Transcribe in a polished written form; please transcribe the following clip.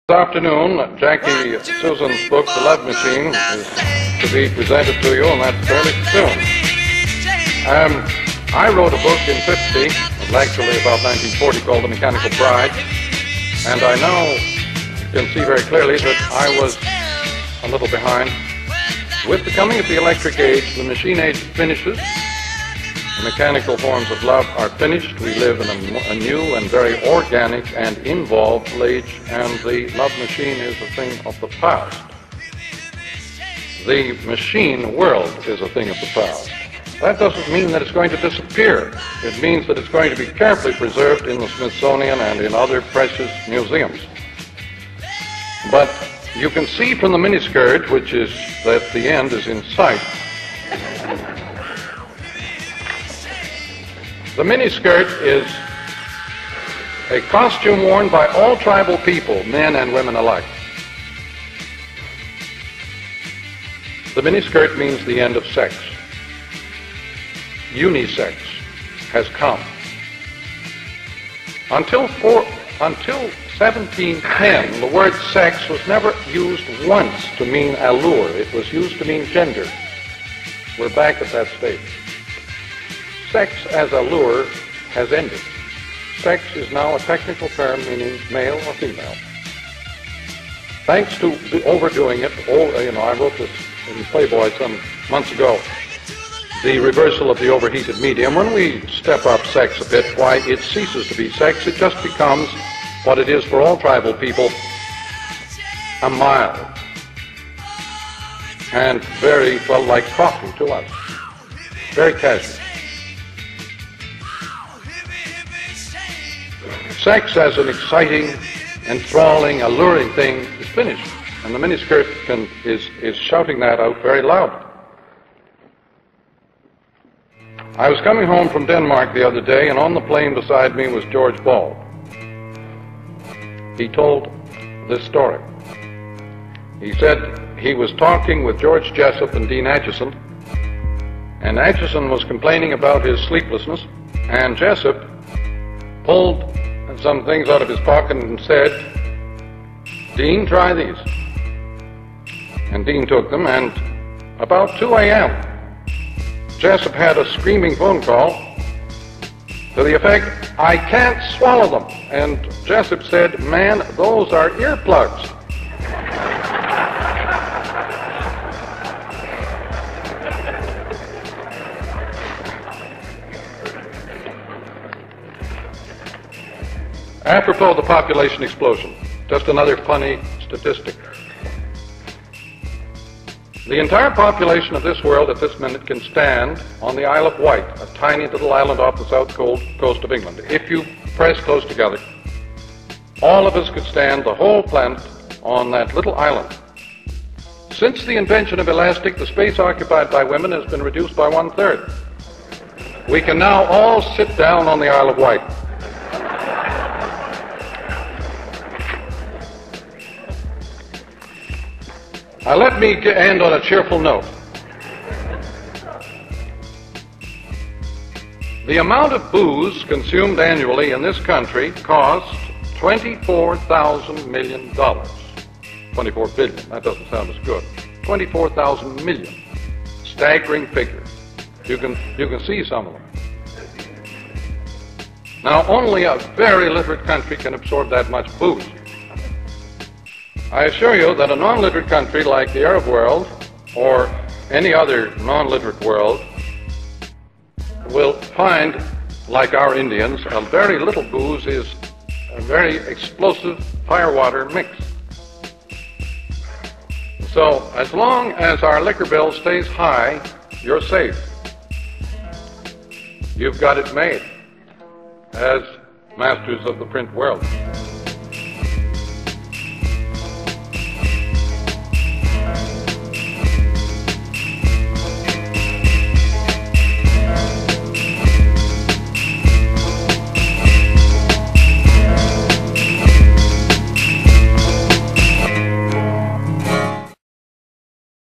This afternoon, Jackie Susan's book, The Love Machine, is to be presented to you, and that's fairly soon. I wrote a book in '50, actually about 1940, called The Mechanical Bride, and I now can see very clearly that I was a little behind. With the coming of the electric age, the machine age finishes. The mechanical forms of love are finished. We live in a new and very organic and involved age, and the love machine is a thing of the past. The machine world is a thing of the past. That doesn't mean that it's going to disappear. It means that it's going to be carefully preserved in the Smithsonian and in other precious museums. But you can see from the miniskirt, which is that the end is in sight. The miniskirt is a costume worn by all tribal people, men and women alike. The miniskirt means the end of sex. Unisex has come. Until 1710, the word sex was never used once to mean allure. It was used to mean gender. We're back at that stage. Sex as a lure has ended. Sex is now a technical term meaning male or female. Thanks to the overdoing it, I wrote this in Playboy some months ago, the reversal of the overheated medium. When we step up sex a bit, why, it ceases to be sex. It just becomes what it is for all tribal people, a mild and very, well, like coffee to us. Very casual. Sex as an exciting, enthralling, alluring thing is finished, and the miniskirt is shouting that out very loud. I was coming home from Denmark the other day, and on the plane beside me was George Ball. He told this story. He said he was talking with George Jessup and Dean Acheson, and Acheson was complaining about his sleeplessness, and Jessup pulled some things out of his pocket and said, "Dean, try these." And Dean took them, and about 2 a.m., Jessup had a screaming phone call to the effect, "I can't swallow them." And Jessup said, "Man, those are earplugs." Apropos the population explosion, just another funny statistic. The entire population of this world at this minute can stand on the Isle of Wight, a tiny little island off the south coast of England. If you press close together, all of us could stand, the whole planet, on that little island. Since the invention of elastic, the space occupied by women has been reduced by 1/3. We can now all sit down on the Isle of Wight. Let me end on a cheerful note. The amount of booze consumed annually in this country costs $24,000 million. 24 billion, that doesn't sound as good. 24,000 million. Staggering figure. You can see some of them. Now, only a very literate country can absorb that much booze. I assure you that a non-literate country like the Arab world or any other non-literate world will find, like our Indians, a very little booze is a very explosive firewater mix. So as long as our liquor bill stays high, you're safe. You've got it made as masters of the print world.